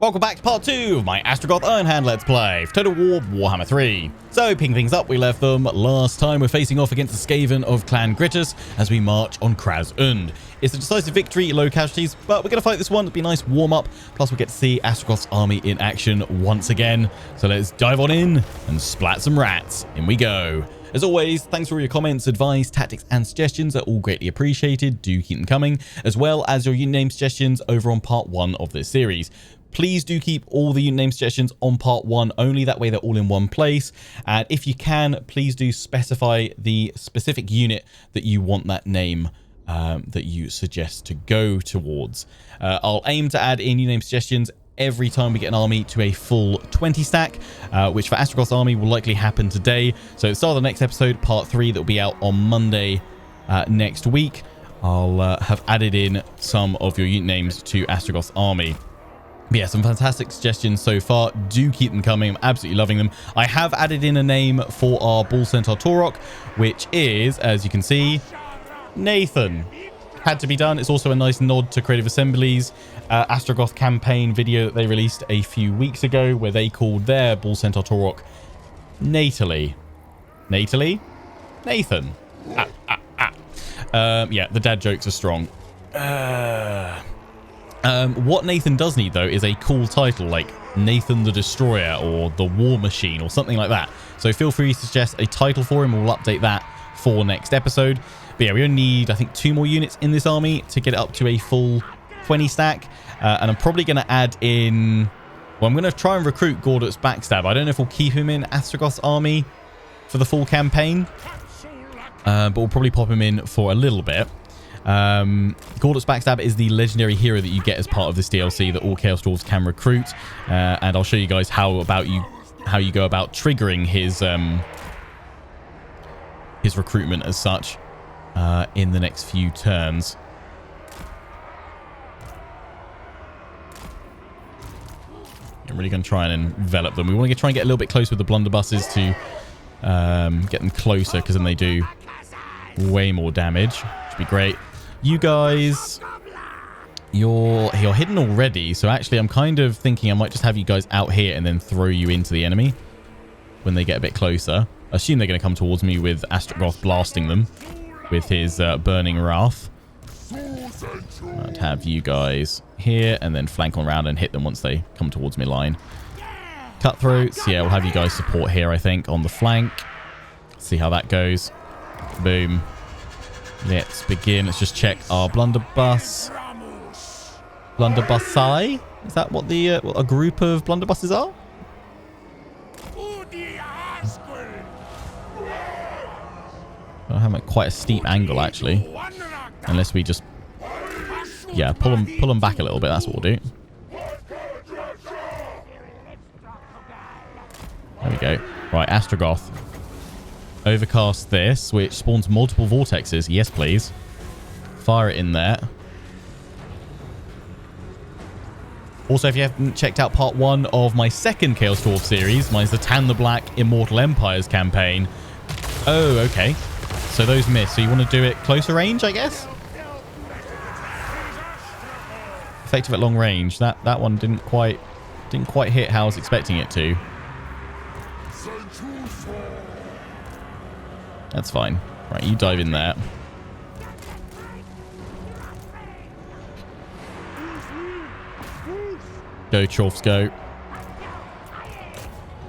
Welcome back to part 2 of my Astragoth Ironhand Let's Play for Total War Warhammer 3. So, picking things up, we left them last time. We're facing off against the Skaven of Clan GORDUZ as we march on Kraz. It's a decisive victory, low casualties, but we're going to fight this one. It'll be a nice warm-up. Plus, we'll get to see Astragoth's army in action once again. So let's dive on in and splat some rats. In we go. As always, thanks for all your comments, advice, tactics, and suggestions. They're all greatly appreciated. Do keep them coming, as well as your unit name suggestions over on part 1 of this series. Please do keep all the unit name suggestions on part 1 only. That way they're all in one place. And if you can, please do specify the specific unit that you want that name that you suggest to go towards. I'll aim to add in unit name suggestions every time we get an army to a full 20 stack, which for Astragoth's army will likely happen today. So at the start of the next episode, part 3, that will be out on Monday next week, I'll have added in some of your unit names to Astragoth's army. But yeah, some fantastic suggestions so far. Do keep them coming. I'm absolutely loving them. I have added in a name for our Bull Centaur Torok, which is, as you can see, Nathan. Had to be done. It's also a nice nod to Creative Assembly's Astragoth campaign video that they released a few weeks ago, where they called their Bull Centaur Torok Nathan. Yeah, the dad jokes are strong. What Nathan does need, though, is a cool title like Nathan the Destroyer or the War Machine or something like that. So feel free to suggest a title for him. We'll update that for next episode. But yeah, we only need, I think, 2 more units in this army to get it up to a full 20 stack. And I'm probably going to add in... Well, I'm going to try and recruit GORDUZ Backstabber. I don't know if we'll keep him in Astragoth's army for the full campaign. But we'll probably pop him in for a little bit. GORDUZ Backstabber is the legendary hero that you get as part of this DLC that all Chaos Dwarves can recruit. And I'll show you guys how you go about triggering his recruitment as such. In the next few turns. I'm really going to try and envelop them. We want to try and get a little bit closer with the blunderbusses to get them closer, because then they do way more damage. Should be great. You guys, you're hidden already, so actually I'm kind of thinking I might just have you guys out here and then throw you into the enemy when they get a bit closer. I assume they're going to come towards me with Astragoth blasting them with his burning wrath. I'd have you guys here and then flank on around and hit them once they come towards me line. Cutthroats, yeah, we'll have you guys support here, I think, on the flank. See how that goes. Boom. Let's begin. Let's just check our blunderbuss. Blunderbussi? Is that what what a group of blunderbusses are? I have quite a steep angle, actually. Unless we just, yeah, pull them back a little bit. That's what we'll do. There we go. Right, Astragoth. Overcast this, which spawns multiple vortexes. Yes, please. Fire it in there. Also, if you haven't checked out part 1 of my second Chaos Dwarf series, mine's the Tan the Black Immortal Empires campaign. Oh, okay. So those miss. So you want to do it closer range, I guess? Effective at long range. That one didn't quite hit how I was expecting it to. That's fine. Right, you dive in there. Go, Chorfs, go.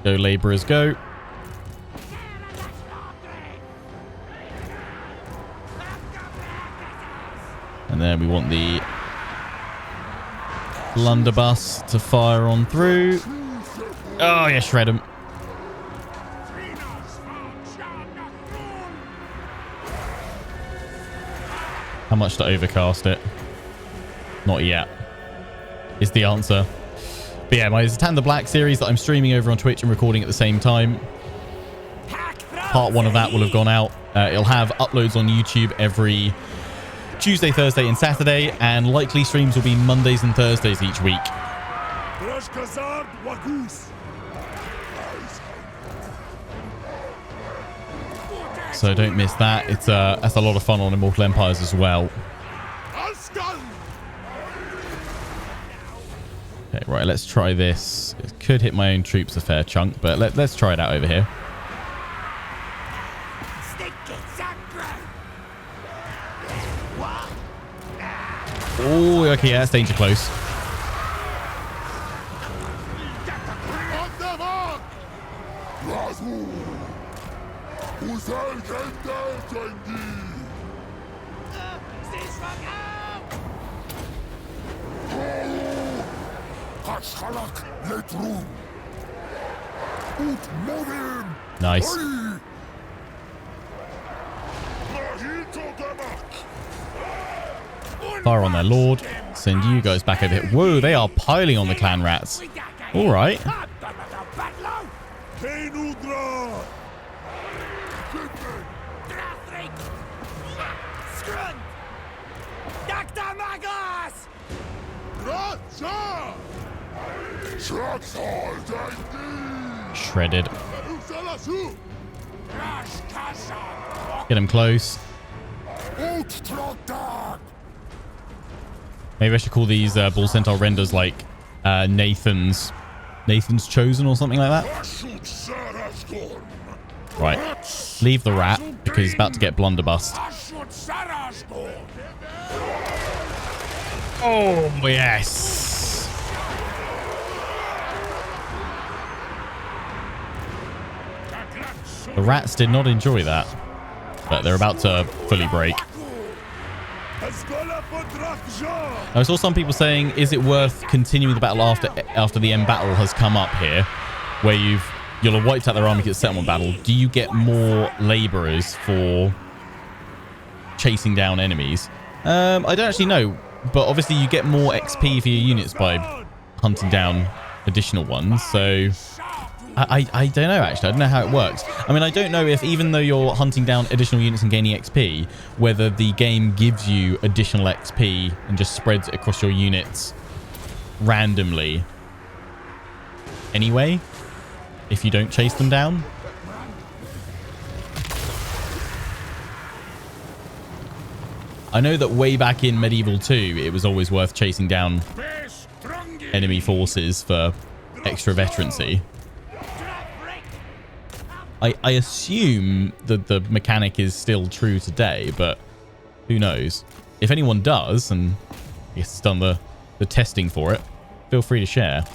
Go, Labourers, go. And then we want the blunderbuss to fire on through. Oh, yeah, shred them. How much to overcast it? Not yet, is the answer. But yeah, my Tan the Black series that I'm streaming over on Twitch and recording at the same time. Part 1 of that will have gone out. It'll have uploads on YouTube every Tuesday, Thursday, and Saturday, and likely streams will be Mondays and Thursdays each week. So don't miss that. That's a lot of fun on Immortal Empires as well. Okay, right, let's try this. It could hit my own troops a fair chunk, but let's try it out over here. Oh, okay, yeah, that's danger close. Nice. Fire on their lord. Send you guys back over here. Whoa, they are piling on the clan rats. All right. Shredded. Get him close. Maybe I should call these Bull Centaur renders like Nathan's Chosen or something like that. Right. Leave the rat because he's about to get blunderbust. Oh, yes. The rats did not enjoy that, but they're about to fully break. I saw some people saying, is it worth continuing the battle after the end battle has come up here, where you'll have wiped out their army, get settlement battle? Do you get more laborers for chasing down enemies? I don't actually know, but obviously you get more XP for your units by hunting down additional ones, so I don't know, actually. I don't know how it works. I mean, I don't know if even though you're hunting down additional units and gaining XP, whether the game gives you additional XP and just spreads it across your units randomly anyway, if you don't chase them down. I know that way back in Medieval 2, it was always worth chasing down enemy forces for extra veterancy. I assume that the mechanic is still true today, but who knows? If anyone does, and I guess it's done the testing for it, feel free to share.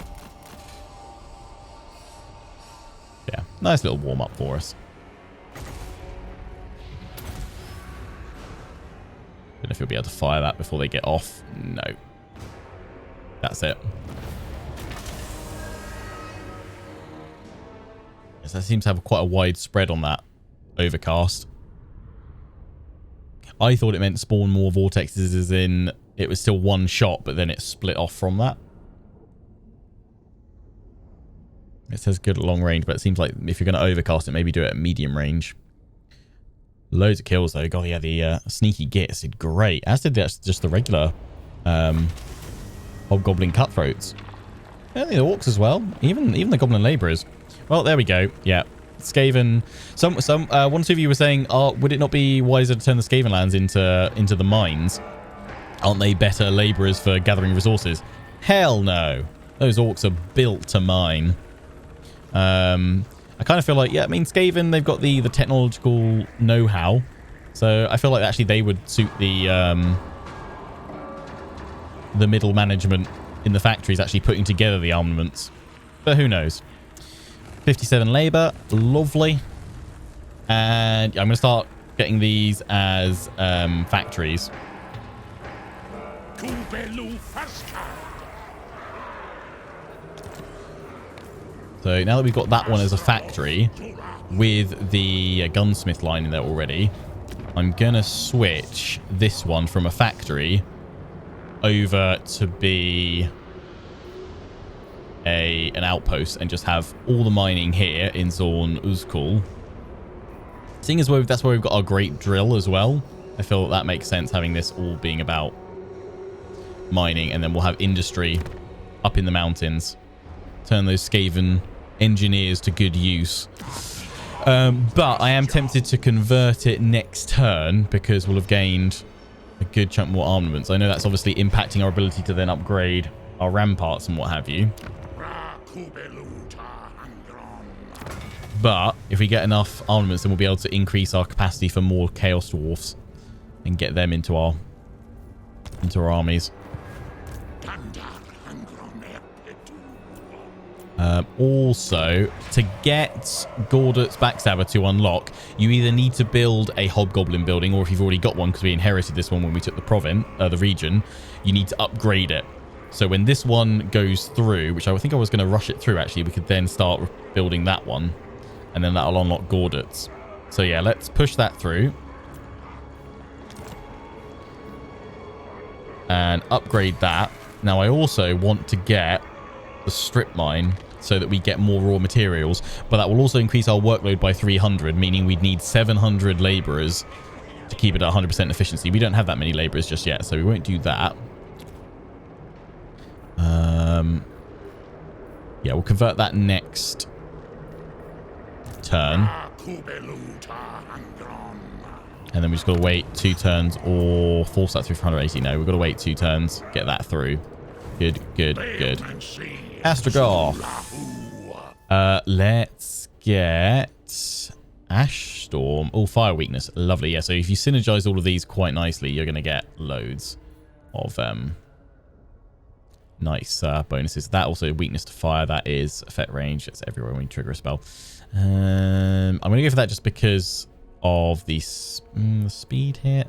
Yeah, nice little warm-up for us. Don't know if you'll be able to fire that before they get off. No. That's it. Yes, I seem to have quite a wide spread on that overcast. I thought it meant spawn more vortexes, as in it was still one shot, but then it split off from that. It says good at long range, but it seems like if you're going to overcast it, maybe do it at medium range. Loads of kills, though. God, yeah, the sneaky gits did great. As did just the regular hobgoblin cutthroats. Yeah, the orcs as well. Even the goblin laborers. Well, there we go. Yeah, Skaven. One or two of you were saying, would it not be wiser to turn the Skaven lands into the mines? Aren't they better laborers for gathering resources? Hell no. Those orcs are built to mine. I kind of feel like, yeah, I mean, Skaven, they've got the technological know-how. So I feel like actually they would suit the middle management in the factories actually putting together the armaments. But who knows? 57 labor. Lovely. And I'm going to start getting these as factories. So now that we've got that one as a factory with the gunsmith line in there already, I'm going to switch this one from a factory over to be an outpost and just have all the mining here in Zorn Uzkul. Seeing as that's where we've got our great drill as well, I feel that makes sense, having this all being about mining, and then we'll have industry up in the mountains. Turn those Skaven engineers to good use. But I am tempted to convert it next turn because we'll have gained a good chunk more armaments. I know that's obviously impacting our ability to then upgrade our ramparts and what have you. But if we get enough armaments, then we'll be able to increase our capacity for more Chaos Dwarfs and get them into our armies. Also, to get GORDUZ Backstabber to unlock, you either need to build a Hobgoblin building, or if you've already got one, because we inherited this one when we took the region, you need to upgrade it. So when this one goes through, which I think I was going to rush it through, actually, we could then start building that one, and then that'll unlock GORDUZ. So yeah, let's push that through. And upgrade that. Now, I also want to get the strip mine so that we get more raw materials, but that will also increase our workload by 300, meaning we'd need 700 laborers to keep it at 100% efficiency. We don't have that many laborers just yet, so we won't do that. Yeah, we'll convert that next turn. And then we just got to wait 2 turns or force that through for 180. No, we've got to wait 2 turns, get that through. Good, good, good. Astragoth. Let's get Ash Storm. Oh, fire weakness. Lovely. Yeah, so if you synergize all of these quite nicely, you're going to get loads of nice bonuses. That also weakness to fire. That is effect range. It's everywhere when you trigger a spell. I'm going to go for that just because of the speed hit.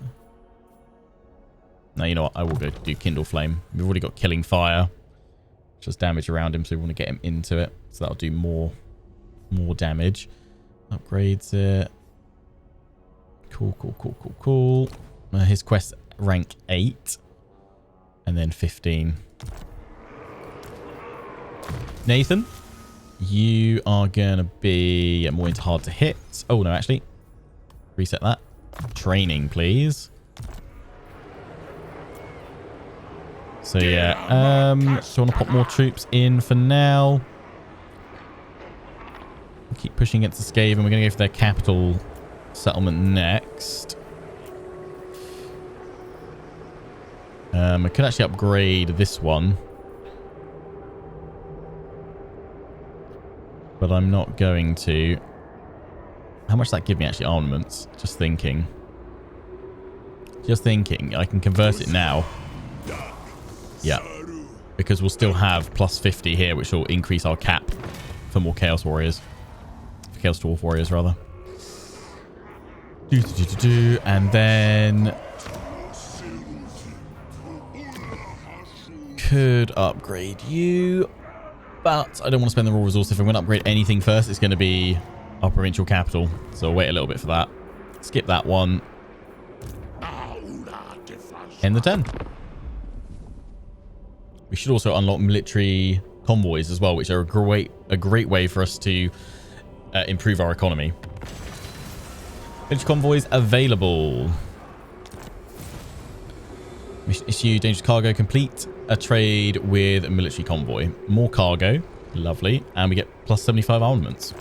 No, you know what? I will go do Kindle Flame. We've already got Killing Fire, which does damage around him, so we want to get him into it. So that'll do more damage. Upgrades it. Cool, cool, cool, cool, cool. His quest rank 8. And then 15. Nathan, you are going to be more into hard to hit. Oh, no, actually. Reset that. Training, please. So, yeah. So, I want to pop more troops in for now. We'll keep pushing against the Skaven. We're going to go for their capital settlement next. I could actually upgrade this one. But I'm not going to. How much does that give me, actually, armaments? Just thinking. Just thinking. I can convert it now. Yeah. Because we'll still have plus 50 here, which will increase our cap for more Chaos Warriors. For Chaos Dwarf Warriors, rather. And then could upgrade you. But I don't want to spend the raw resource. If I'm going to upgrade anything first, it's going to be our provincial capital. So I'll wait a little bit for that. Skip that one. End the turn. We should also unlock military convoys as well, which are a great way for us to improve our economy. Military convoys available. Mission issue, dangerous cargo, complete a trade with a military convoy. More cargo, lovely, and we get plus 75 armaments.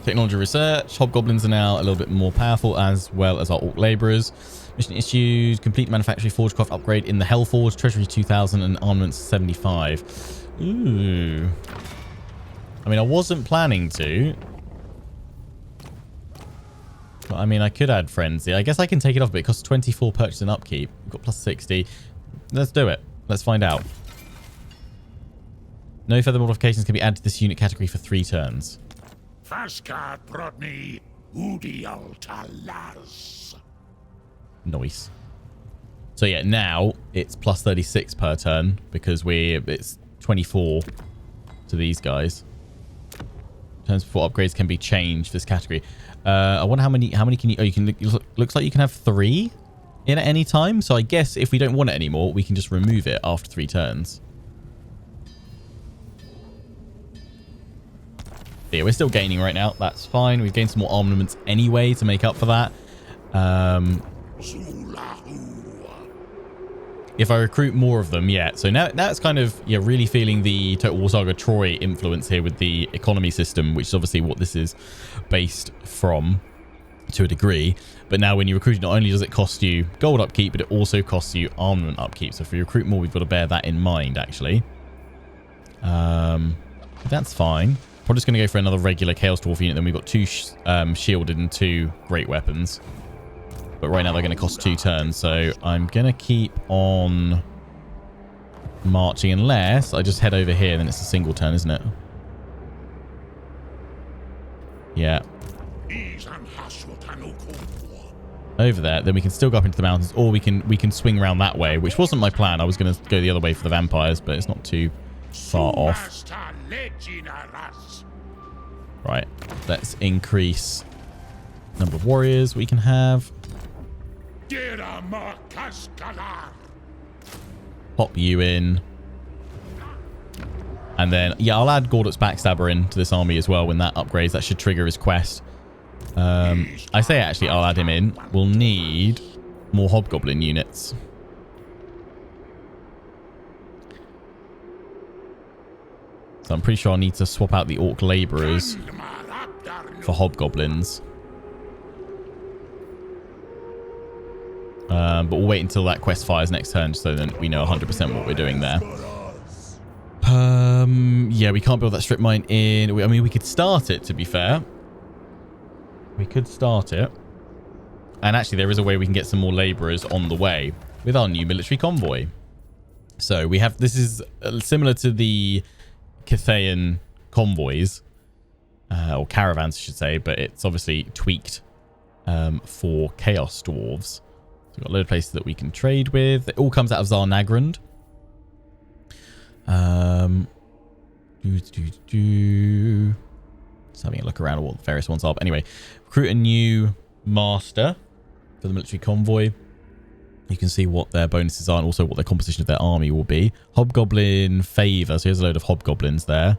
Technology research, hobgoblins are now a little bit more powerful, as well as our orc laborers. Mission issued, complete manufacturing forgecraft upgrade in the Hellforge, treasury 2000 and armaments 75. Ooh. I mean, I wasn't planning to. But, I mean, I could add frenzy. I guess I can take it off, but it costs 24 purchase and upkeep. We've got plus 60. Let's do it. Let's find out. No further modifications can be added to this unit category for 3 turns. Nice. So yeah, now it's plus 36 per turn because it's 24 to these guys. Turns before upgrades can be changed for this category. I wonder how many can you? Oh, you can. Looks like you can have 3 in at any time. So I guess if we don't want it anymore, we can just remove it after 3 turns. Yeah, we're still gaining right now. That's fine. We've gained some more armaments anyway to make up for that. If I recruit more of them, yeah. So now it's kind of, yeah, really feeling the Total War Saga Troy influence here with the economy system, which is obviously what this is based from. to a degree. But now when you recruit, not only does it cost you gold upkeep, but it also costs you armament upkeep. So if we recruit more, we've got to bear that in mind, actually. That's fine. We're just going to go for another regular Chaos Dwarf unit. Then we've got 2 shielded and 2 great weapons. But right now they're going to cost 2 turns. So I'm going to keep on marching unless I just head over here. Then it's a single turn, isn't it? Yeah. Over there. Then we can still go up into the mountains. Or we can swing around that way. Which wasn't my plan. I was going to go the other way for the vampires. But it's not too far off. Right, let's increase the number of warriors we can have. Pop you in. And then, yeah, I'll add GORDUZ Backstabber into this army as well when that upgrades. That should trigger his quest. I say actually I'll add him in. We'll need more Hobgoblin units. So I'm pretty sure I'll need to swap out the Orc Labourers for Hobgoblins. But we'll wait until that quest fires next turn so that we know 100% what we're doing there. Yeah, we can't build that strip mine in. I mean, we could start it, to be fair. We could start it. And actually, there is a way we can get some more labourers on the way with our new military convoy. So we have... This is similar to the Cathayan convoys, or caravans I should say, but it's obviously tweaked for Chaos Dwarves. So we've got a load of places that we can trade with. It all comes out of Zarnagrand. Just having a look around at what the various ones are. But anyway, recruit a new master for the military convoy. You can see what their bonuses are and also what their composition of their army will be. Hobgoblin favor. So here's a load of hobgoblins there.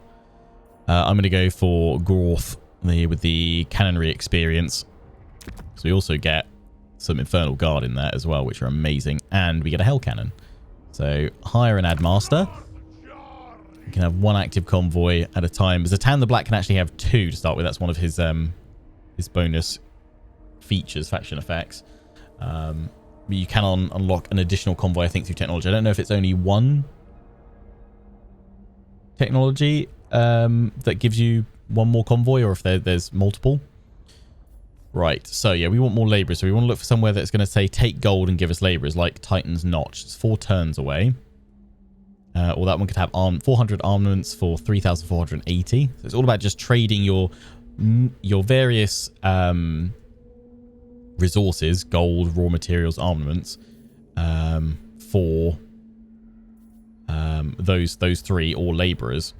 I'm going to go for Dwarf with the cannonry experience. So we also get some Infernal Guard in there as well, which are amazing. And we get a Hell Cannon. So hire and add master. You can have 1 active convoy at a time. Zatan the Black can actually have 2 to start with. That's one of his bonus features, faction effects. You can unlock an additional convoy, I think, through technology. I don't know if it's only 1 technology that gives you 1 more convoy or if there's multiple. Right, so yeah, we want more labourers. So we want to look for somewhere that's going to say take gold and give us labourers, like Titan's Notch. It's 4 turns away. Or that one could have 400 armaments for 3,480. So it's all about just trading your various... resources, gold, raw materials, armaments, for those 3 or labourers.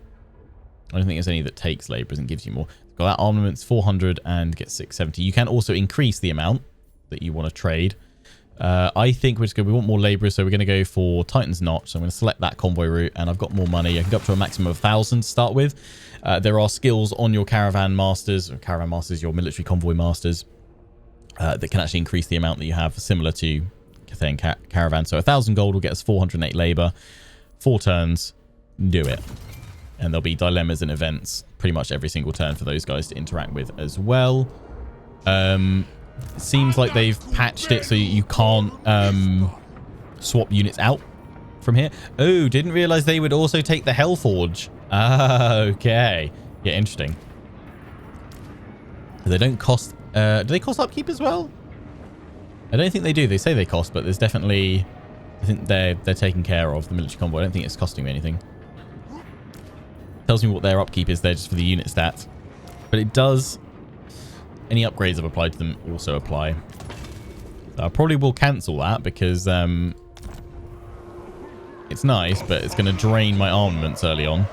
I don't think there's any that takes labourers and gives you more. Got that armaments 400 and get 670. You can also increase the amount that you want to trade. I think we want more labourers, so we're going to go for Titan's Notch. So I'm going to select that convoy route, and I've got more money. I can go up to a maximum of 1,000 to start with. There are skills on your caravan masters, your military convoy masters, that can actually increase the amount that you have, similar to Cathayan Caravan. So 1,000 gold will get us 408 labour. 4 turns, do it. And there'll be dilemmas and events pretty much every single turn for those guys to interact with as well. It seems like they've patched it so you can't swap units out from here. Oh, didn't realise they would also take the Hellforge. Okay. Yeah, interesting. They don't cost... do they cost upkeep as well? I don't think they do. They say they cost, but there's definitely... I think they're taken care of, the military convoy. I don't think it's costing me anything. Tells me what their upkeep is there just for the unit stats. But it does... Any upgrades I've applied to them also apply. So I probably will cancel that because it's nice, but it's going to drain my armaments early on.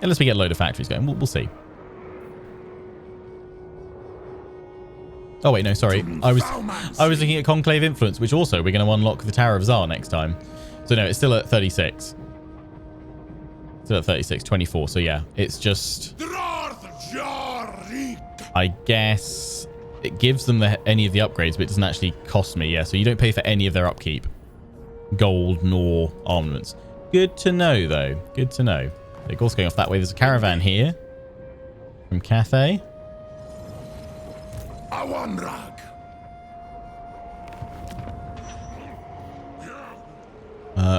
Unless we get a load of factories going. We'll see. Oh, wait, no, sorry. I was looking at Conclave Influence, which also we're going to unlock the Tower of Zar next time. So, no, it's still at 36. Still at 36, 24. So, yeah, it's just... I guess it gives them any of the upgrades, but it doesn't actually cost me. Yeah, so you don't pay for any of their upkeep. Gold nor armaments. Good to know, though. Good to know. They're also going off that way. There's a caravan here from Cathay. Awanrag.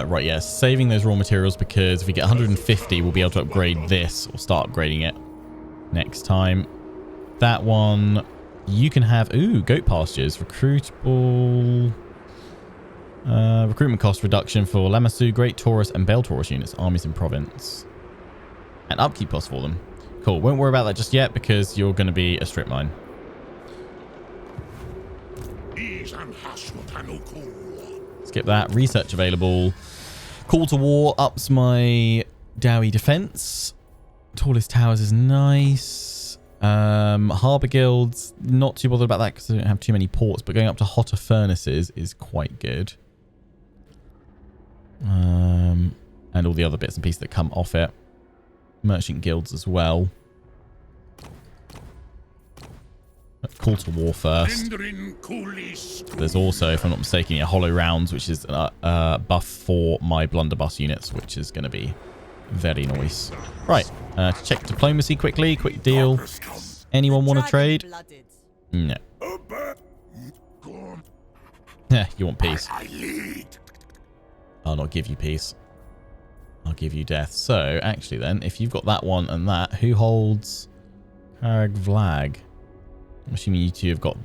Right, yeah, saving those raw materials because if we get 150, we'll be able to upgrade this or start upgrading it next time. That one, you can have, ooh, goat pastures, recruitable, recruitment cost reduction for Lamassu, Great Taurus, and Bale Taurus units, armies in province, and upkeep cost for them. Cool, won't worry about that just yet because you're going to be a strip mine. Skip that. Research available. Call to war ups my Dowie defense. Tallest towers is nice. Harbour guilds, not too bothered about that because I don't have too many ports, but going up to hotter furnaces is quite good. And all the other bits and pieces that come off it. Merchant guilds as well. Call to war first. There's also, if I'm not mistaken, hollow rounds, which is a buff for my blunderbuss units, which is going to be very nice. Right, to check diplomacy quickly. Quick deal. Anyone want to trade? No. You want peace? I'll not give you peace. I'll give you death. So, actually then, if you've got that one and that, who holds Karag Vlag? I'm assuming you two have got,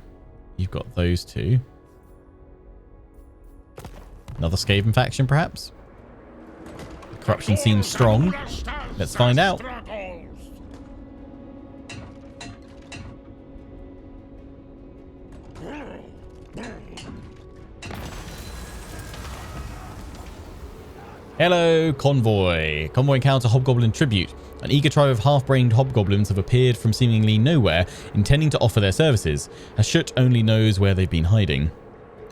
you've got those two. Another Skaven faction, perhaps? Corruption seems strong. Let's find out. Hello, Convoy. Convoy encounter Hobgoblin Tribute. An eager tribe of half-brained hobgoblins have appeared from seemingly nowhere, intending to offer their services. Hashut only knows where they've been hiding.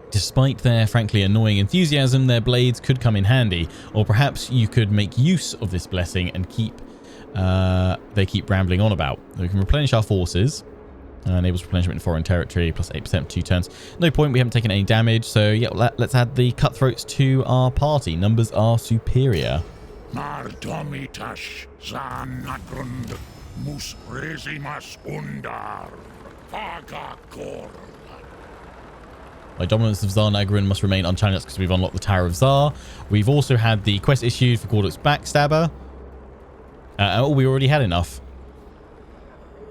Despite their frankly annoying enthusiasm, their blades could come in handy, or perhaps you could make use of this blessing and they keep rambling on about. We can replenish our forces. Enables replenishment in foreign territory, plus 8% for 2 turns. No point, we haven't taken any damage, so yeah, let's add the cutthroats to our party. Numbers are superior. My dominance of Zar Nagrin must remain unchallenged because we've unlocked the Tower of Zar. We've also had the quest issued for GORDUZ Backstabber. Oh, we already had enough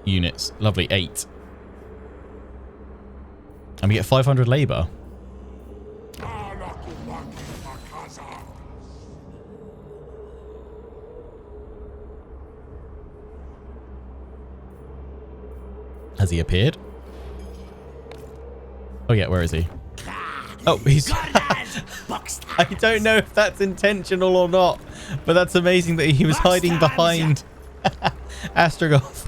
units. Lovely, 8. And we get 500 labor. Has he appeared? Oh yeah, where is he? Oh, he's... I don't know if that's intentional or not, but that's amazing that he was hiding behind Astragoth.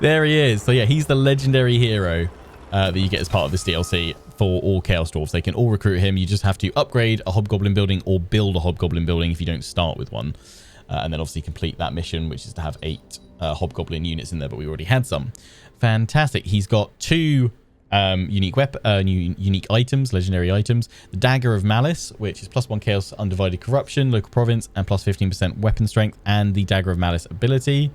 There he is. So yeah, he's the legendary hero that you get as part of this DLC for all Chaos Dwarfs. They can all recruit him. You just have to upgrade a Hobgoblin building or build a Hobgoblin building if you don't start with one. And then obviously complete that mission, which is to have 8 Hobgoblin units in there, but we already had some. Fantastic. He's got 2 unique items, legendary items. The Dagger of Malice, which is +1 Chaos Undivided Corruption, local province, and plus 15% weapon strength, and the Dagger of Malice ability.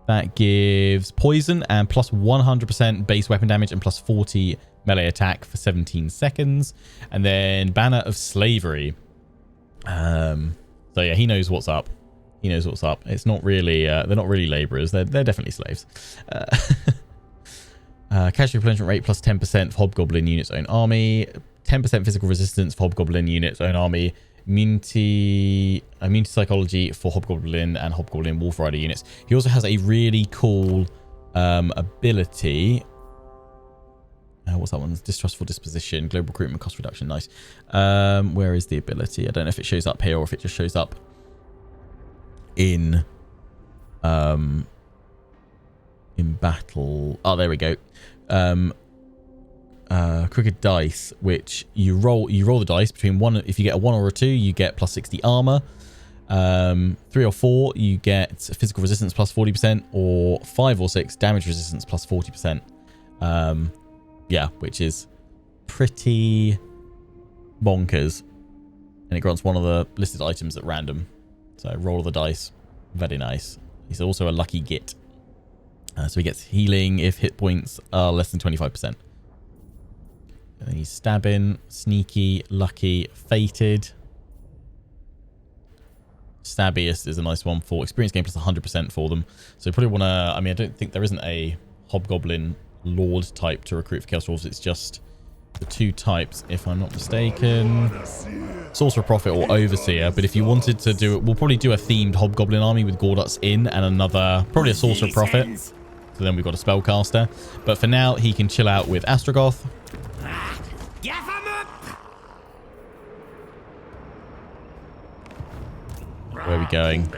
That gives poison and plus 100% base weapon damage and plus 40 melee attack for 17 seconds. And then Banner of Slavery. So yeah, he knows what's up. He knows what's up. It's not really, they're not really laborers. They're definitely slaves. Casualty replenishment rate plus 10% for Hobgoblin units own army. 10% physical resistance for Hobgoblin units own army. Immunity psychology for Hobgoblin and Hobgoblin Wolf Rider units. He also has a really cool ability. What's that one? Distrustful disposition, global recruitment cost reduction. Nice. Where is the ability? I don't know if it shows up here or if it just shows up in battle. Oh, there we go. Crooked dice, which you roll the dice between 1. If you get a 1 or a 2, you get plus 60 armor. 3 or 4, you get physical resistance plus 40%, or 5 or 6, damage resistance plus 40%. Yeah, which is pretty bonkers, and it grants one of the listed items at random. So roll the dice. Very nice. He's also a lucky git. So he gets healing if hit points are less than 25%. And then he's stabbing, sneaky, lucky, fated. Stabbiest is a nice one for experience gain plus 100% for them. So you probably want to... I mean, I don't think there isn't a Hobgoblin Lord type to recruit for Chaos Dwarves. It's just the 2 types, if I'm not mistaken. Sorcerer Prophet or Overseer. But if you wanted to do it, we'll probably do a themed Hobgoblin army with GORDUZ in and another... Probably a Sorcerer Prophet. So then we've got a Spellcaster. But for now, he can chill out with Astragoth. Where are we going?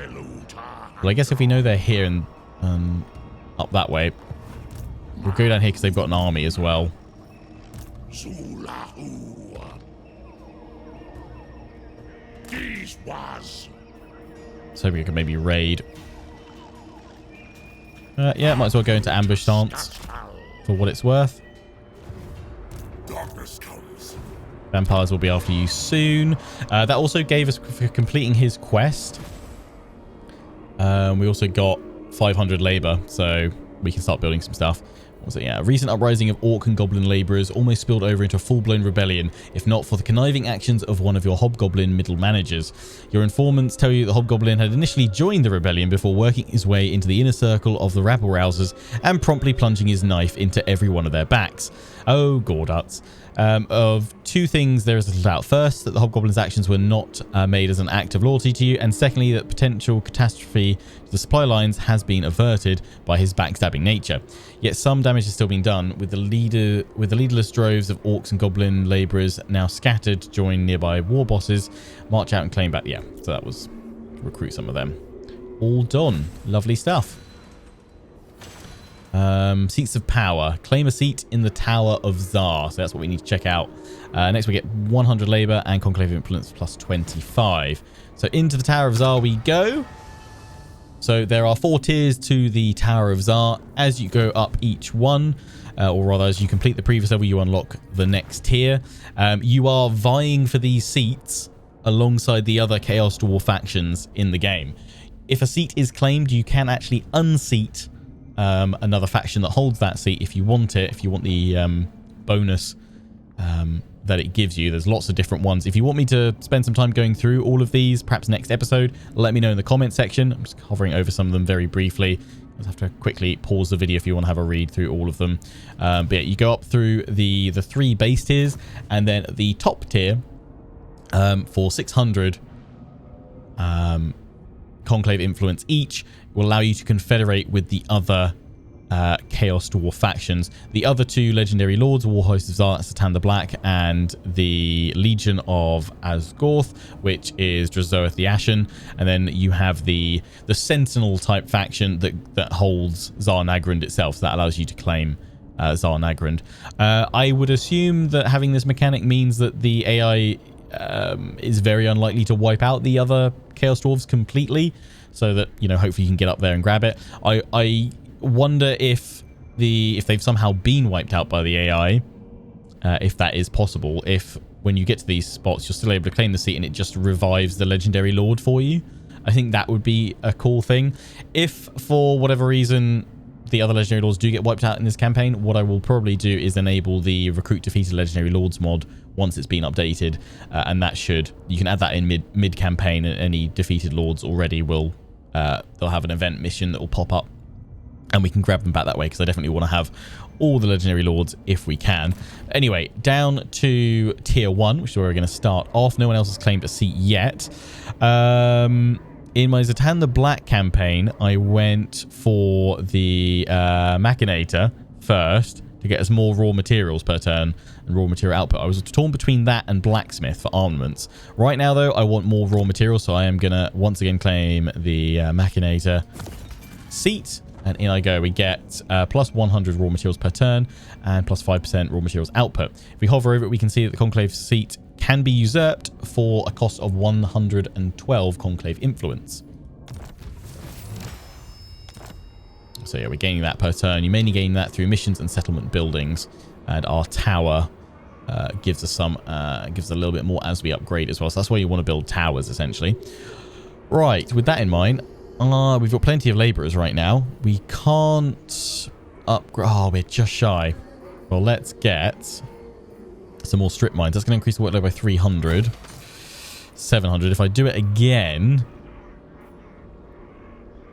Well, I guess if we know they're here and up that way, we'll go down here because they've got an army as well. So we can maybe raid. Yeah, might as well go into ambush stance for what it's worth. Vampires will be after you soon. That also gave us, for completing his quest, we also got 500 labor, so we can start building some stuff. What was it? Yeah, a recent uprising of orc and goblin laborers almost spilled over into a full-blown rebellion, if not for the conniving actions of one of your hobgoblin middle managers. Your informants tell you the hobgoblin had initially joined the rebellion before working his way into the inner circle of the rabble-rousers and promptly plunging his knife into every one of their backs. Oh, GORDUZ. Of 2 things there is little doubt. First, that the Hobgoblin's actions were not made as an act of loyalty to you, and secondly, that potential catastrophe to the supply lines has been averted by his backstabbing nature. Yet some damage is still being done, with the leaderless droves of orcs and goblin labourers now scattered to join nearby war bosses, march out and claim back. Yeah, so that was recruit some of them. All done. Lovely stuff. Seats of power. Claim a seat in the Tower of Tsar. So that's what we need to check out. Next we get 100 labor and conclave influence plus 25. So into the Tower of Tsar we go. So there are 4 tiers to the Tower of Tsar. As you go up each one, or rather as you complete the previous level, you unlock the next tier. You are vying for these seats alongside the other Chaos Dwarf factions in the game. If a seat is claimed, you can actually unseat another faction that holds that seat if you want it, if you want the bonus that it gives you. There's lots of different ones. If you want me to spend some time going through all of these, perhaps next episode, let me know in the comment section. I'm just hovering over some of them very briefly. I'll have to quickly pause the video if you want to have a read through all of them. But yeah, you go up through the 3 base tiers, and then the top tier for 600 conclave influence each will allow you to confederate with the other Chaos Dwarf factions. The other 2 legendary lords, Warhost of Tsar, Satan the Black, and the Legion of Astragoth, which is Drazoeth the Ashen. And then you have the Sentinel type faction that holds Tsar Nagrand itself. So that allows you to claim Tsar Nagrand. I would assume that having this mechanic means that the AI is very unlikely to wipe out the other Chaos Dwarves completely, so that, you know, hopefully you can get up there and grab it. I wonder if they've somehow been wiped out by the AI, if that is possible. If when you get to these spots, you're still able to claim the seat and it just revives the legendary lord for you. I think that would be a cool thing. If for whatever reason the other legendary lords do get wiped out in this campaign, what I will probably do is enable the recruit defeated legendary lords mod once it's been updated, and that should, you can add that in mid campaign, and any defeated lords already will they'll have an event mission that will pop up and we can grab them back that way, because I definitely want to have all the legendary lords if we can. Anyway, down to tier 1, which is where we're going to start off. No one else has claimed a seat yet. In my Satan the Black campaign, I went for the Machinator first to get us more raw materials per turn and raw material output. I was torn between that and Blacksmith for armaments. Right now, though, I want more raw materials, so I am going to once again claim the Machinator seat. And in I go. We get plus 100 raw materials per turn and plus 5% raw materials output. If we hover over it, we can see that the Conclave seat can be usurped for a cost of 112 Conclave influence. So yeah, we're gaining that per turn. You mainly gain that through missions and settlement buildings. And our tower gives us gives us a little bit more as we upgrade as well. So that's why you want to build towers, essentially. Right, with that in mind, We've got plenty of laborers right now. We can't upgrade. Oh, we're just shy. Well, let's get some more strip mines. That's going to increase the workload by 300. 700. If I do it again...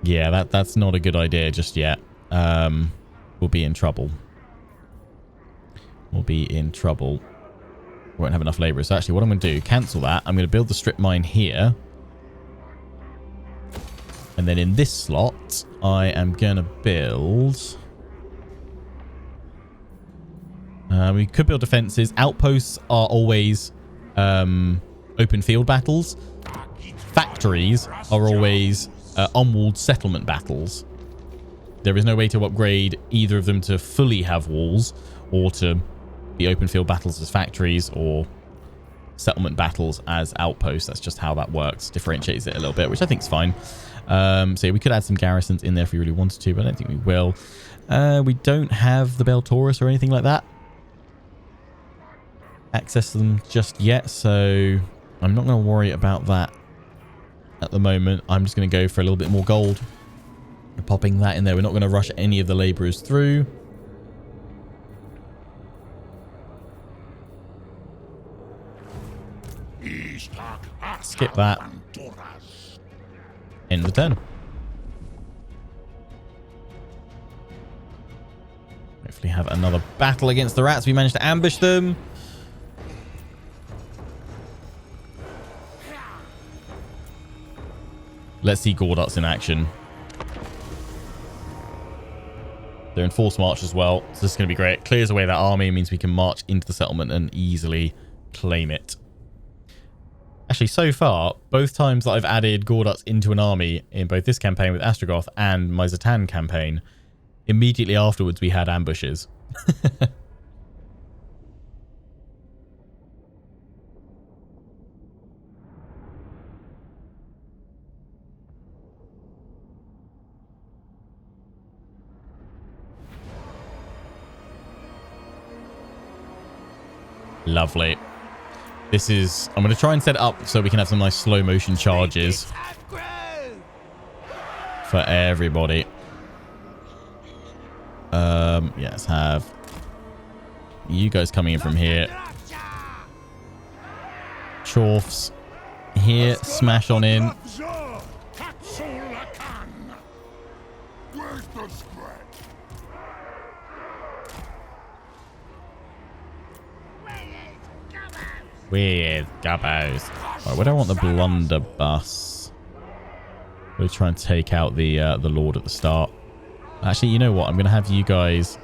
Yeah, that's not a good idea just yet. We'll be in trouble. We'll be in trouble. We won't have enough laborers. So actually, what I'm going to do, cancel that. I'm going to build the strip mine here. And then in this slot, I am going to build... we could build defenses. Outposts are always open field battles. Factories are always on-walled settlement battles. There is no way to upgrade either of them to fully have walls or to be open field battles as factories or settlement battles as outposts. That's just how that works. Differentiates it a little bit, which I think is fine. So yeah, we could add some garrisons in there if we really wanted to, but I don't think we will. We don't have the Bell Taurus or anything like that. Access them just yet, so I'm not going to worry about that at the moment. I'm just going to go for a little bit more gold. Popping that in there. We're not going to rush any of the laborers through. Skip that. End the turn. Hopefully have another battle against the rats. We managed to ambush them. Let's see GORDUZ in action. They're in forced march as well, so this is going to be great. Clears away that army, means we can march into the settlement and easily claim it. Actually, so far, both times that I've added GORDUZ into an army, in both this campaign with Astragoth and my Zatan campaign, immediately afterwards we had ambushes. Lovely. This is... I'm going to try and set it up so we can have some nice slow motion charges for everybody. Yeah, let's have you guys coming in from here. Chorfs here. Smash on in. Weird gubbos. Right, where do I want the blunderbuss? We'll try and take out the Lord at the start. Actually, you know what? I'm going to have you guys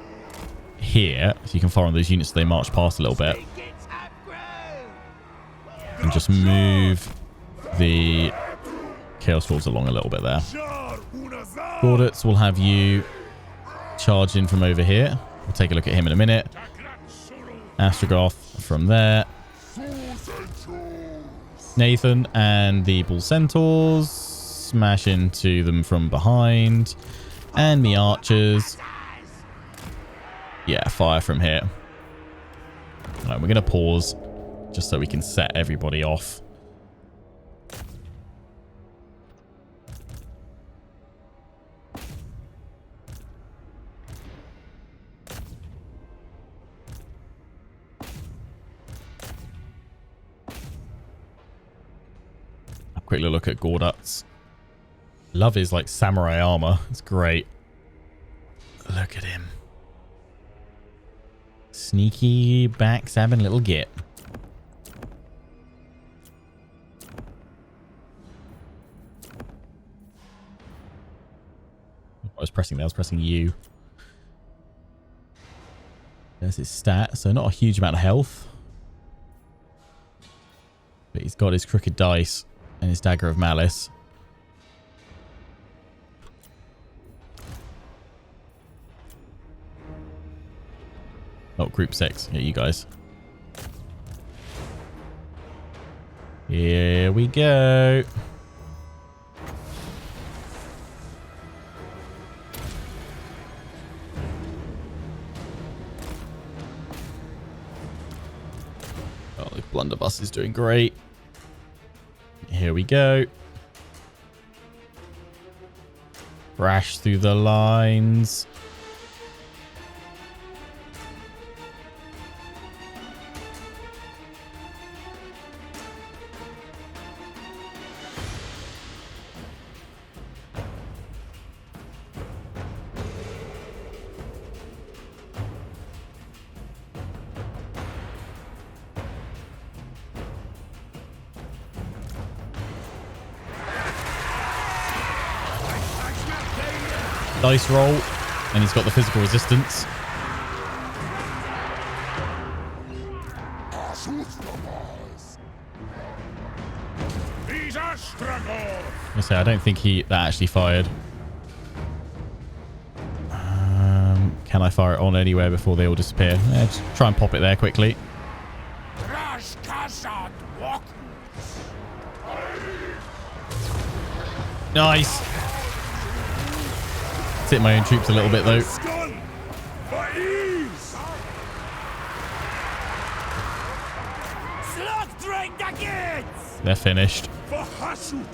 here so you can fire on those units so they march past a little bit. And just move the Chaos Dwarves along a little bit there. GORDUZ will have you charge in from over here. We'll take a look at him in a minute. Astragoth from there. Nathan and the Bull Centaurs smash into them from behind. And the archers. Yeah, fire from here. Right, we're going to pause just so we can set everybody off. Quick little look at GORDUZ. Love his like samurai armor. It's great. Look at him. Sneaky backstabbing little git. I was pressing that. I was pressing U. There's his stat. So not a huge amount of health. But he's got his crooked dice and his dagger of malice. Oh, group 6. Yeah, you guys. Here we go. Oh, the blunderbuss is doing great. Here we go. Crash through the lines. Dice roll, and he's got the physical resistance. These Astragoth. I say I don't think that actually fired. Can I fire it on anywhere before they all disappear? Yeah, just try and pop it there quickly. Nice. Hit my own troops a little bit though. They're finished. For Hashut.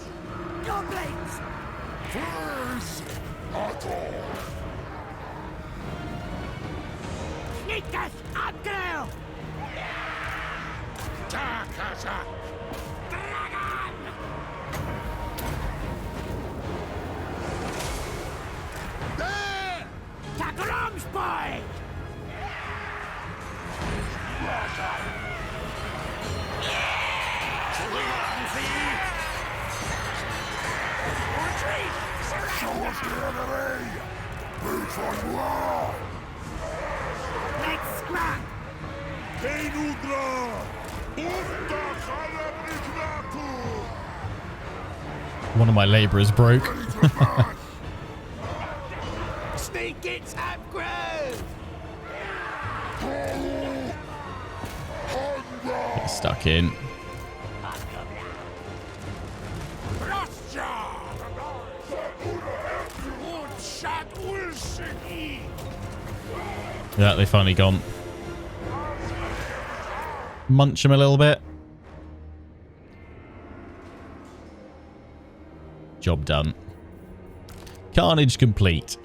One of my laborers broke. Sneak it, Grove. Get stuck in. Yeah, they finally gone. Munch him a little bit. Job done. Carnage complete.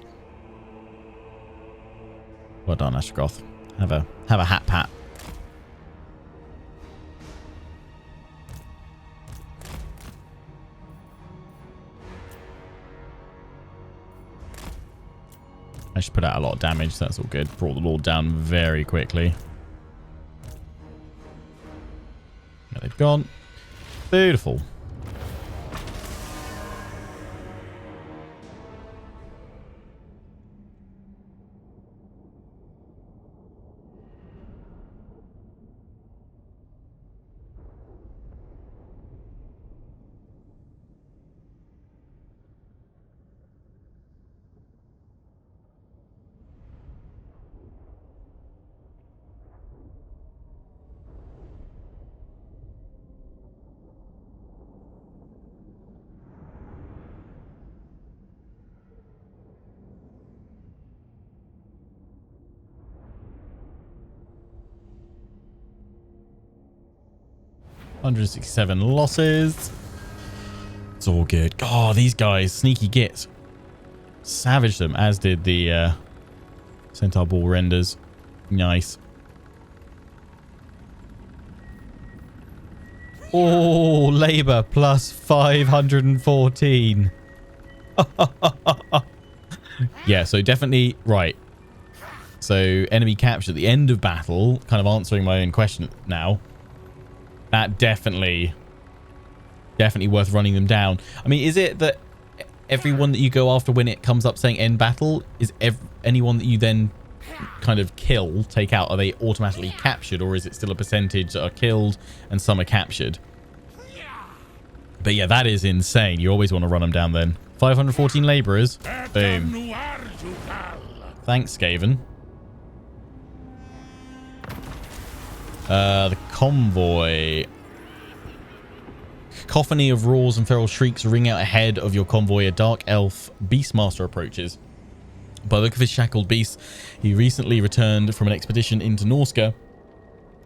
Well done, Astragoth. Have a hat pat. I should put out a lot of damage, so that's all good. Brought the Lord down very quickly. There they've gone. Beautiful. $167 losses. It's all good. Oh, these guys, sneaky gits. Savaged them, as did the Centaur Ball Renders. Nice. Oh, labor plus 514. Yeah, so definitely right. So enemy capture at the end of battle, kind of answering my own question now. That definitely worth running them down. I mean, is it that everyone that you go after when it comes up saying end battle, is anyone that you then kind of kill, take out, are they automatically captured, or is it still a percentage that are killed and some are captured? But yeah, that is insane. You always want to run them down then. 514 laborers. Boom. Thanks, Skaven. The convoy. Cacophony of roars and feral shrieks ring out ahead of your convoy. A dark elf beastmaster approaches. By the look of his shackled beast, he recently returned from an expedition into Norska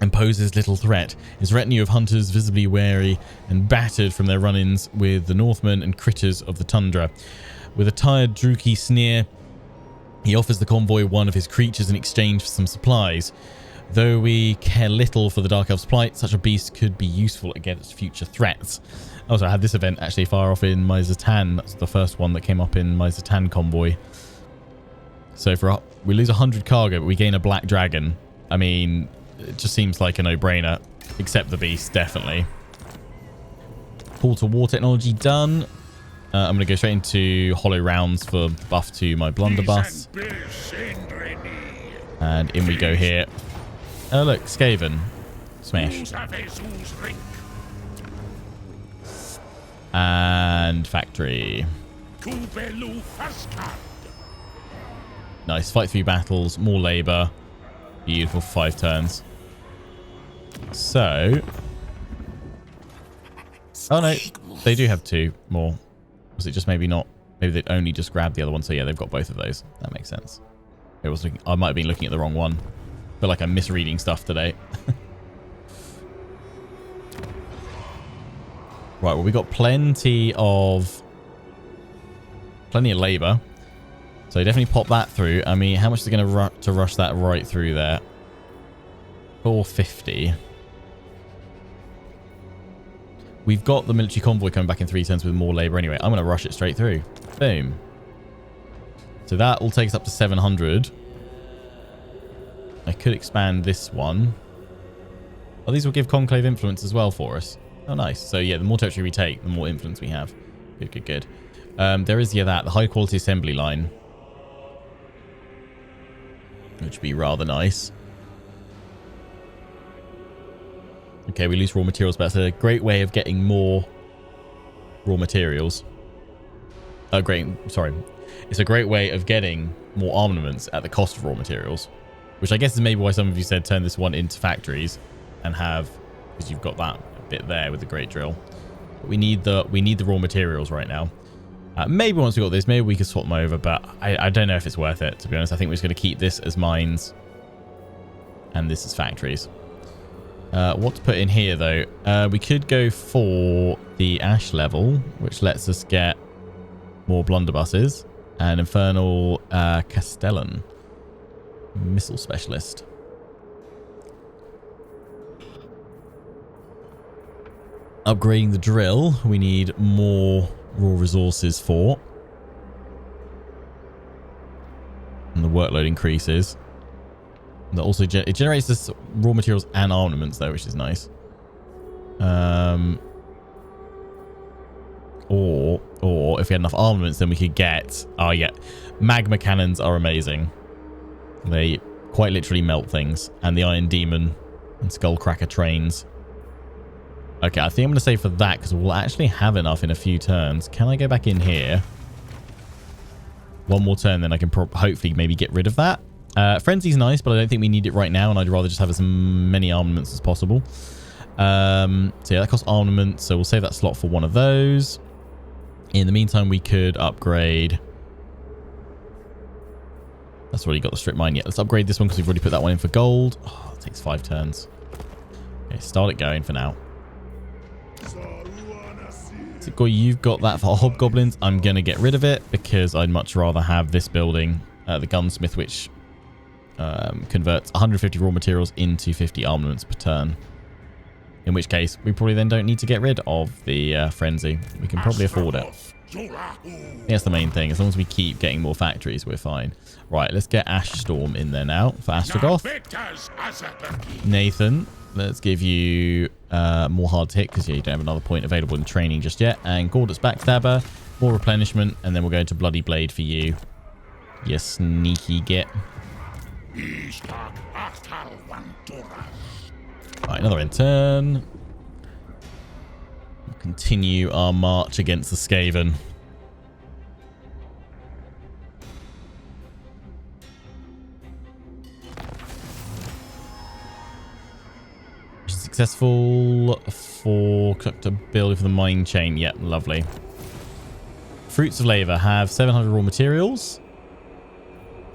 and poses little threat. His retinue of hunters, visibly wary and battered from their run-ins with the Northmen and critters of the tundra, With a tired Druki sneer, he offers the convoy one of his creatures in exchange for some supplies. Though we care little for the Dark Elf's plight, such a beast could be useful against future threats. Also, I had this event actually far off in my Zatan. That's the first one that came up in my Zatan convoy. So we lose 100 cargo, but we gain a black dragon. I mean, it just seems like a no-brainer. Except the beast, definitely. Call to war technology done. I'm going to go straight into hollow rounds for buff to my blunderbuss. And in we go here. Oh, look, Skaven Smash. And factory. Nice. Fight 3 battles. More labor. Beautiful. 5 turns. So. Oh, no. They do have 2 more. Was it just maybe not? Maybe they'd only just grabbed the other one. So, yeah, they've got both of those. That makes sense. I might have been looking at the wrong one. I feel like I'm misreading stuff today. Right, well, we got plenty of labor. So definitely pop that through. I mean, how much is it going to rush that right through there? 450. We've got the military convoy coming back in 3 turns with more labor anyway. I'm going to rush it straight through. Boom. So that will take us up to 700. I could expand this one. Oh, these will give conclave influence as well for us. Oh, nice. So, yeah, the more territory we take, the more influence we have. Good, good, good. There is, yeah, the high-quality assembly line. Which would be rather nice. Okay, we lose raw materials, but that's a great way of getting more raw materials. It's a great way of getting more armaments at the cost of raw materials. Which I guess is maybe why some of you said turn this one into factories and have, because you've got that bit there with the great drill. But we need the raw materials right now. Maybe once we got this, maybe we could swap them over, but I don't know if it's worth it, to be honest. I think we're just going to keep this as mines and this as factories. What to put in here, though? We could go for the ash level, which lets us get more blunderbusses, and infernal castellan missile specialist. Upgrading the drill, we need more raw resources for, and the workload increases. And also it generates this raw materials and armaments though, which is nice. Or if we had enough armaments, then we could get, oh yeah, magma cannons are amazing. They quite literally melt things, and the Iron Demon and Skullcracker trains. Okay, I think I'm going to save for that because we'll actually have enough in a few turns. Can I go back in here? One more turn, then I can hopefully maybe get rid of that. Frenzy's nice, but I don't think we need it right now, and I'd rather just have as many armaments as possible. So yeah, that costs armaments, so we'll save that slot for one of those. In the meantime, we could upgrade... That's already got the strip mine yet. Let's upgrade this one because we've already put that one in for gold. Oh, it takes 5 turns. Okay, start it going for now. So, you've got that for hobgoblins. I'm going to get rid of it because I'd much rather have this building, the gunsmith, which converts 150 raw materials into 50 armaments per turn. In which case, we probably then don't need to get rid of the frenzy. We can probably afford it. That's the main thing. As long as we keep getting more factories, we're fine. Right, let's get Ash Storm in there now for Astragoth. Nathan, let's give you more hard to hit because you don't have another point available in training just yet. And GORDUZ Backstabber, more replenishment, and then we'll go to Bloody Blade for you. You sneaky git. Right, another in turn. We'll continue our march against the Skaven. Successful for conductor build for the mine chain. Yep, lovely. Fruits of Labor have 700 raw materials.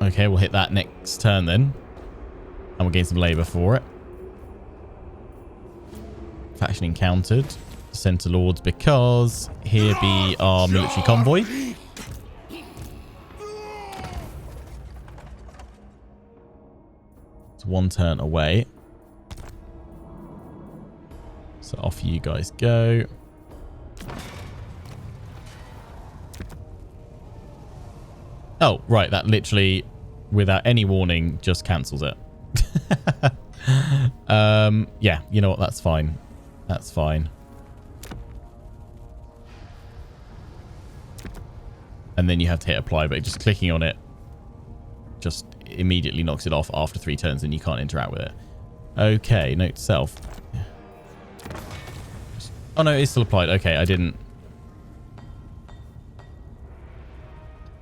Okay, we'll hit that next turn then. And we'll gain some labor for it. Faction encountered. Center Lords, because here be our military convoy. It's 1 turn away. So off you guys go. Oh, right. That literally, without any warning, just cancels it. Yeah, you know what? That's fine. That's fine. And then you have to hit apply, but just clicking on it just immediately knocks it off after 3 turns and you can't interact with it. Okay, note to self. Oh no, it's still applied. Okay, I didn't.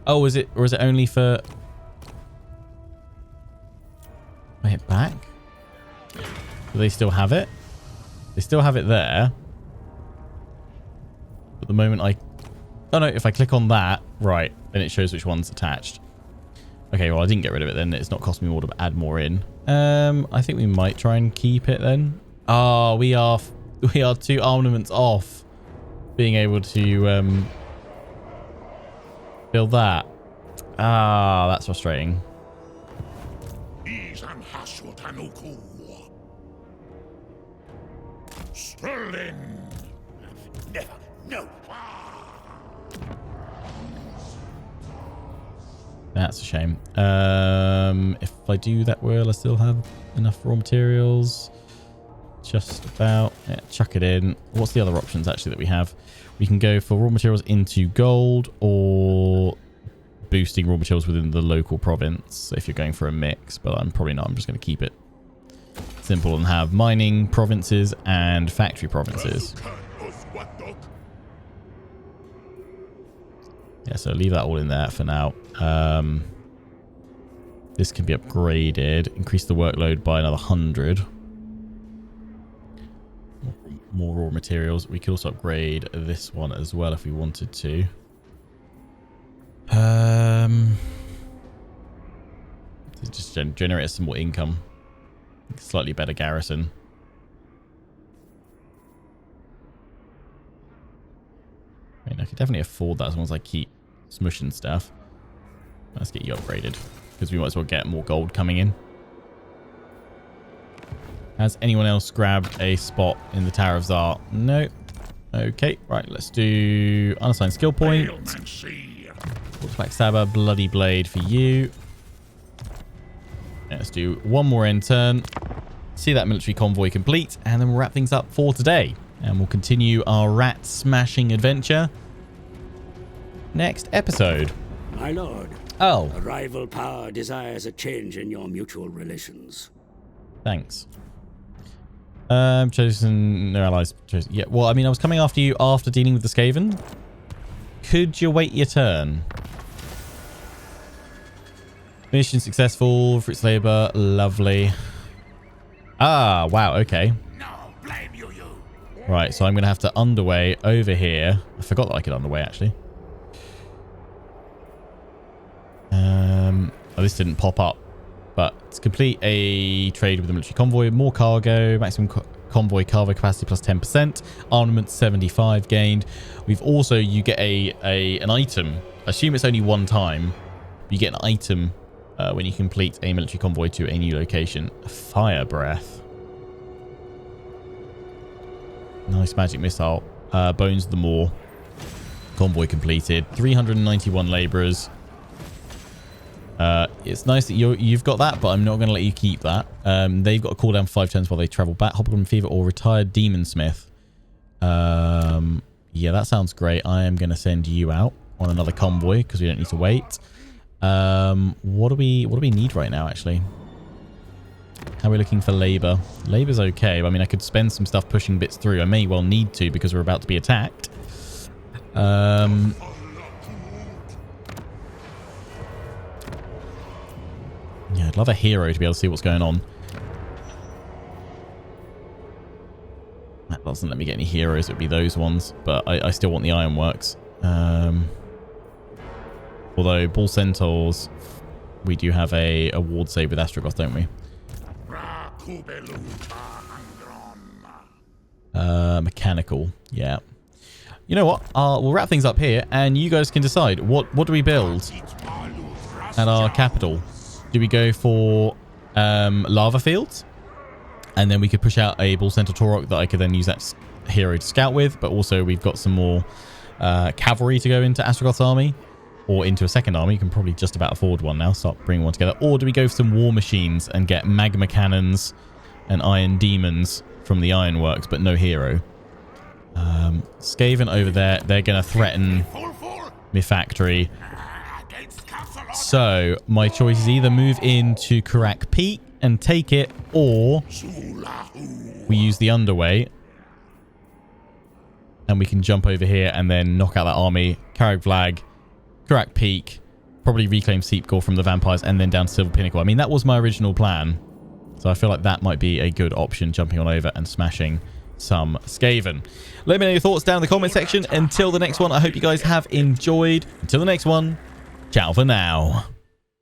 Oh, is it, or is it only for... I hit back? Do they still have it? They still have it there. But the moment I... Oh no, if I click on that, right, then it shows which one's attached. Okay, well I didn't get rid of it then. It's not costing me more to add more in. I think we might try and keep it then. Oh, we are 2 armaments off being able to build that. Ah, that's frustrating. Sterling. Never. No. That's a shame. If I do that well, I still have enough raw materials. Just about. Yeah, chuck it in. What's the other options actually that we have? We can go for raw materials into gold or boosting raw materials within the local province if you're going for a mix, but I'm probably not. I'm just going to keep it simple and have mining provinces and factory provinces. Yeah, so leave that all in there for now. This can be upgraded. Increase the workload by another 100. More raw materials. We could also upgrade this one as well if we wanted to. To just generate some more income. Slightly better garrison. I mean, I could definitely afford that as long as I keep smushing stuff. Let's get you upgraded because we might as well get more gold coming in. Has anyone else grabbed a spot in the Tower of Zar? No. Okay, right. Let's do unassigned skill point. Backstabber, bloody blade for you. Let's do one more end turn. See that military convoy complete, and then we'll wrap things up for today. And we'll continue our rat smashing adventure next episode. My lord. Oh. A rival power desires a change in your mutual relations. Thanks. Chosen, no allies. Chosen. Yeah, well, I mean, I was coming after you after dealing with the Skaven. Could you wait your turn? Mission successful. Fruits labor. Lovely. Ah, wow. Okay. No, blame you. Right, so I'm going to have to underway over here. I forgot that I could underway, actually. Oh, this didn't pop up. But to complete a trade with the military convoy, more cargo, maximum convoy cargo capacity plus 10%, armament 75 gained. We've also, you get an item. I assume it's only one time. You get an item when you complete a military convoy to a new location. Fire breath. Nice magic missile. Bones of the Moor. Convoy completed. 391 laborers. It's nice that you've got that, but I'm not going to let you keep that. They've got a cooldown for 5 turns while they travel back. Hobgoblin Fever or Retired Demon Smith. Yeah, that sounds great. I am going to send you out on another convoy because we don't need to wait. What do we need right now, actually? How are we looking for labor? Labor's okay. I mean, I could spend some stuff pushing bits through. I may well need to because we're about to be attacked. Yeah, I'd love a hero to be able to see what's going on. That doesn't let me get any heroes. It would be those ones. But I still want the ironworks. Although Bull Centaurs, we do have a ward save with Astragoth, don't we? Mechanical. Yeah. You know what? We'll wrap things up here, and you guys can decide what do we build at our capital. Do we go for lava fields. And then we could push out a Bull Centaur Torok that I could then use that hero to scout with. But also we've got some more cavalry to go into Astragoth's army. Or into a second army. You can probably just about afford one now. Start bringing one together. Or do we go for some war machines and get magma cannons and iron demons from the ironworks, but no hero? Skaven over there. They're going to threaten my factory. So my choice is either move into Karak Peak and take it, or we use the underway and we can jump over here and then knock out that army. Karak Vlag, Karak Peak, probably reclaim Seepgore from the vampires, and then down to Silver Pinnacle. I mean, that was my original plan, so I feel like that might be a good option, jumping on over and smashing some Skaven. Let me know your thoughts down in the comment section. Until the next one, I hope you guys have enjoyed. Until the next one, ciao for now.